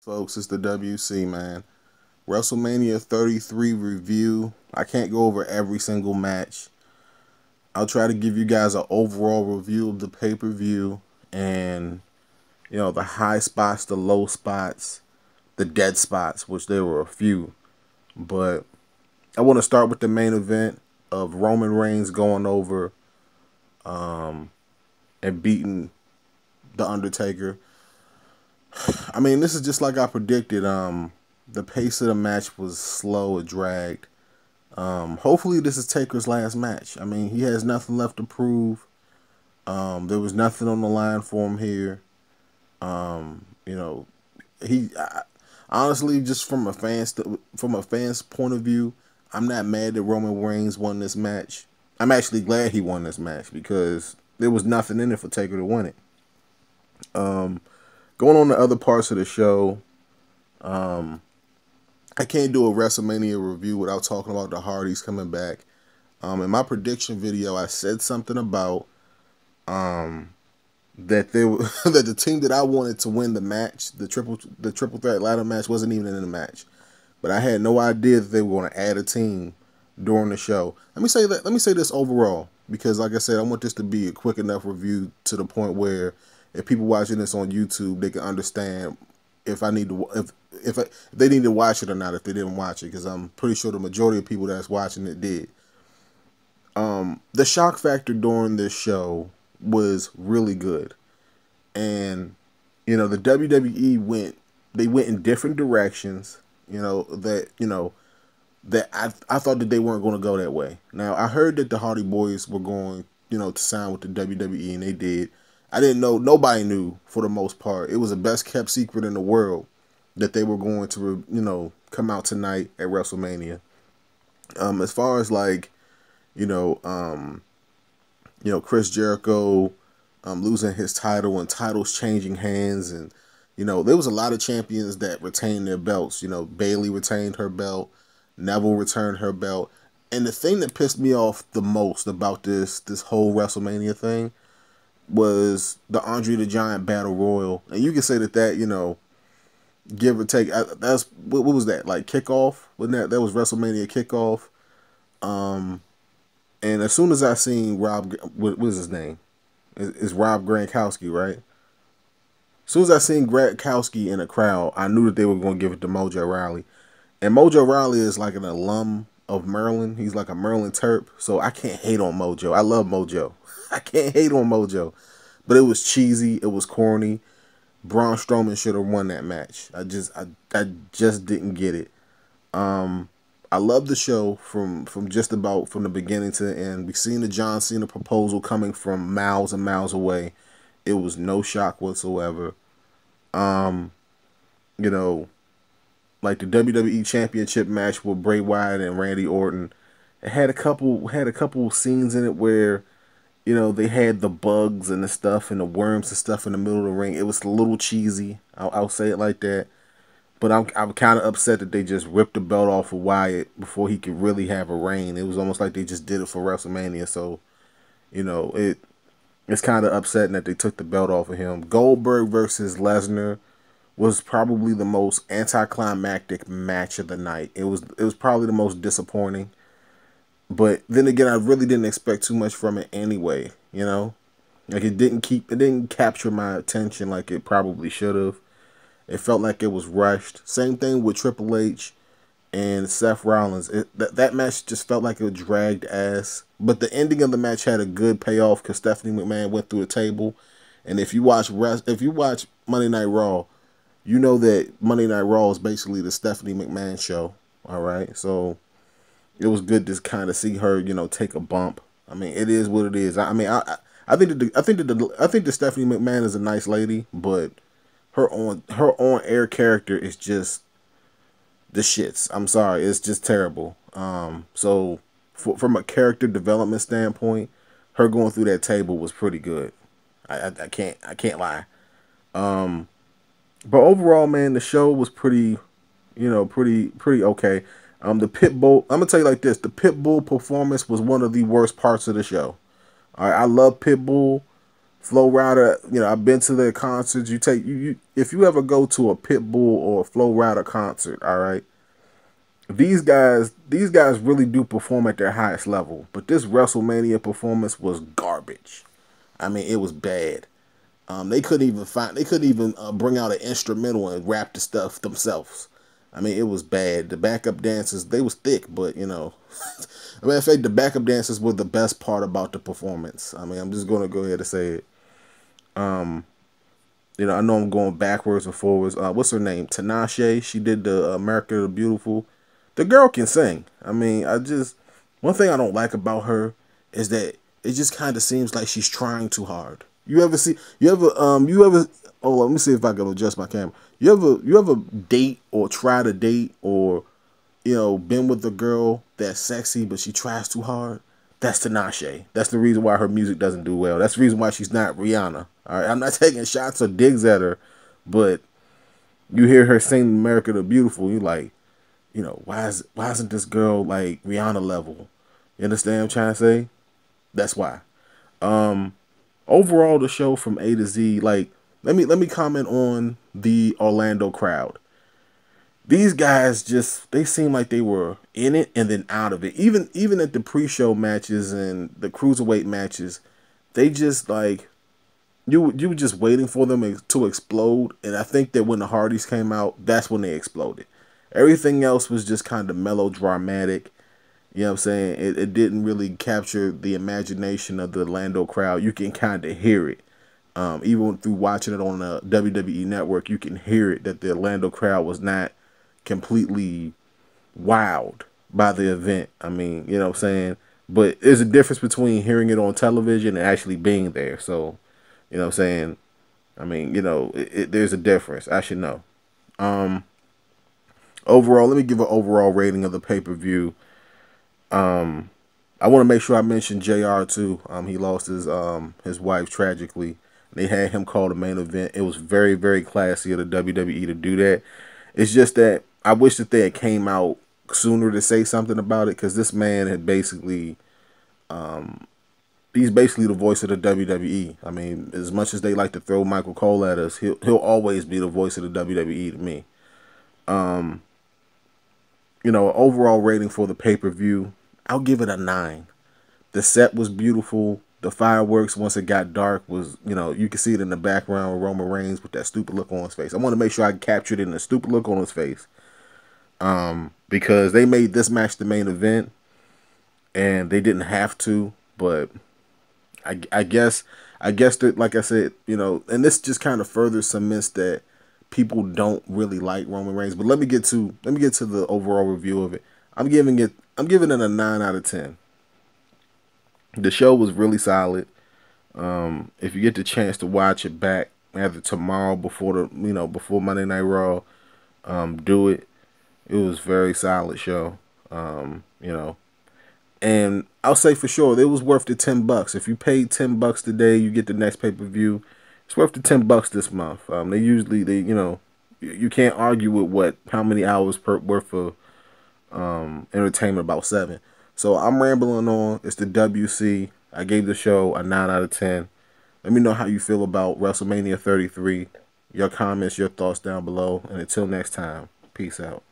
Folks, it's the WC, man. WrestleMania 33 review. I can't go over every single match. I'll try to give you guys an overall review of the pay-per-view and, the high spots, the low spots, the dead spots, which there were a few. But I want to start with the main event of Roman Reigns going over and beating The Undertaker. I mean, this is just like I predicted. The pace of the match was slow, it dragged. Hopefully this is Taker's last match. I mean, he has nothing left to prove. There was nothing on the line for him here. Honestly, just from a fan's point of view, I'm not mad that Roman Reigns won this match. I'm actually glad he won this match because there was nothing in it for Taker to win it. Going on to other parts of the show, I can't do a WrestleMania review without talking about the Hardys coming back. In my prediction video, I said something about that that the team that I wanted to win the match, the triple threat ladder match, wasn't even in the match. But I had no idea that they were going to add a team during the show. Let me say this overall, because like I said, I want this to be a quick enough review to the point where if people watching this on YouTube, they can understand if I need to if they need to watch it or not if they didn't watch it, because I'm pretty sure the majority of people that's watching it did. The shock factor during this show was really good, and the WWE went in different directions. I thought that they weren't going to go that way. Now I heard that the Hardy Boys were going to sign with the WWE, and they did. I didn't know. Nobody knew for the most part. It was the best kept secret in the world that they were going to, come out tonight at WrestleMania. As far as Chris Jericho losing his title and titles changing hands, and there was a lot of champions that retained their belts. Bayley retained her belt, Neville returned her belt, and the thing that pissed me off the most about this whole WrestleMania thing was the Andre the Giant Battle Royal. And you can say that, give or take, that's, what was that, like kickoff? Wasn't that was WrestleMania kickoff? And as soon as I seen Rob, what was his name? It's Rob Gronkowski, right? As soon as I seen Gronkowski in a crowd, I knew that they were going to give it to Mojo Rawley. And Mojo Rawley is like an alum of Maryland. He's like a Maryland Terp, so I can't hate on Mojo. I love Mojo. I can't hate on Mojo. But it was cheesy. It was corny. Braun Strowman should have won that match. I just didn't get it. I love the show from just about from the beginning to the end. We seen the John Cena proposal coming from miles and miles away. It was no shock whatsoever. Like the WWE Championship match with Bray Wyatt and Randy Orton, it had a couple scenes in it where they had the bugs and the stuff and the worms and stuff in the middle of the ring. It was a little cheesy. I'll say it like that. But I'm kind of upset that they just ripped the belt off of Wyatt before he could really have a reign. It was almost like they just did it for WrestleMania. So, it's kind of upsetting that they took the belt off of him. Goldberg versus Lesnar was probably the most anticlimactic match of the night. It was probably the most disappointing. But then again, I really didn't expect too much from it anyway. Like it didn't capture my attention like it probably should have. It felt like it was rushed. Same thing with Triple H and Seth Rollins. That match just felt like it dragged ass. But the ending of the match had a good payoff because Stephanie McMahon went through a table. And if you watch Monday Night Raw, you know that Monday Night Raw is basically the Stephanie McMahon show. All right, so it was good to kind of see her, take a bump. I mean, it is what it is. I think that Stephanie McMahon is a nice lady, but her on air character is just the shits. I'm sorry, it's just terrible. So from a character development standpoint, her going through that table was pretty good. I can't lie. But overall, man, the show was pretty okay. The Pitbull, I'm gonna tell you like this: the Pitbull performance was one of the worst parts of the show. All right, I love Pitbull Flow Rider, you know, I've been to their concerts. You if you ever go to a Pitbull or a Flow Rider concert, all right. These guys really do perform at their highest level. But this WrestleMania performance was garbage. I mean, it was bad. They couldn't even bring out an instrumental and rap the stuff themselves. I mean, it was bad. The backup dancers, they was thick, but you know, I mean, in fact, the backup dancers were the best part about the performance. I mean, I'm just gonna go ahead and say it. You know, I know I'm going backwards and forwards. What's her name? Tanasha. She did the America the Beautiful. The girl can sing. I mean, one thing I don't like about her is that it just kind of seems like she's trying too hard. Oh, let me see if I can adjust my camera. You ever date or try to date or, you know, been with a girl that's sexy but she tries too hard? That's Tanasha. That's the reason why her music doesn't do well. That's the reason why she's not Rihanna. All right, I'm not taking shots or digs at her, but you hear her sing "America the Beautiful," you like, you know, why isn't this girl like Rihanna level? You understand what I'm trying to say? That's why. Overall, the show from A to Z, like, let me comment on the Orlando crowd. These guys they seem like they were in it and then out of it. Even at the pre-show matches and the cruiserweight matches, they just like you were just waiting for them to explode. And I think that when the Hardys came out, that's when they exploded. Everything else was just kind of melodramatic. You know what I'm saying? It didn't really capture the imagination of the Orlando crowd. You can kind of hear it. Even through watching it on the WWE Network, you can hear it that the Orlando crowd was not completely wowed by the event. I mean, you know what I'm saying? But there's a difference between hearing it on television and actually being there. So, you know what I'm saying? I mean, you know, there's a difference. I should know. Overall, let me give an overall rating of the pay-per-view. I want to make sure I mention JR too. He lost his wife tragically. They had him call the main event. It was very, very classy of the WWE to do that. It's just that I wish that they had came out sooner to say something about it, because this man had basically, he's basically the voice of the WWE. I mean, as much as they like to throw Michael Cole at us, he'll always be the voice of the WWE to me. You know, overall rating for the pay-per-view, I'll give it a 9. The set was beautiful. The fireworks, once it got dark, was, you know, you can see it in the background with Roman Reigns with that stupid look on his face. I want to make sure I captured it in the stupid look on his face. Because they made this match the main event, and they didn't have to, but I guess that, like I said, you know, and this just kind of further cements that people don't really like Roman Reigns. But let me get to the overall review of it. I'm giving it a 9 out of 10. The show was really solid. If you get the chance to watch it back either tomorrow before Monday Night Raw, do it. It was a very solid show. You know, and I'll say for sure it was worth the $10. If you paid $10 today, you get the next pay-per-view. It's worth the $10 this month. They you know, you can't argue with how many hours worth of entertainment, about 7. So I'm rambling on. It's the WC. I gave the show a 9 out of 10. Let me know how you feel about WrestleMania 33. Your comments, your thoughts down below. And until next time, peace out.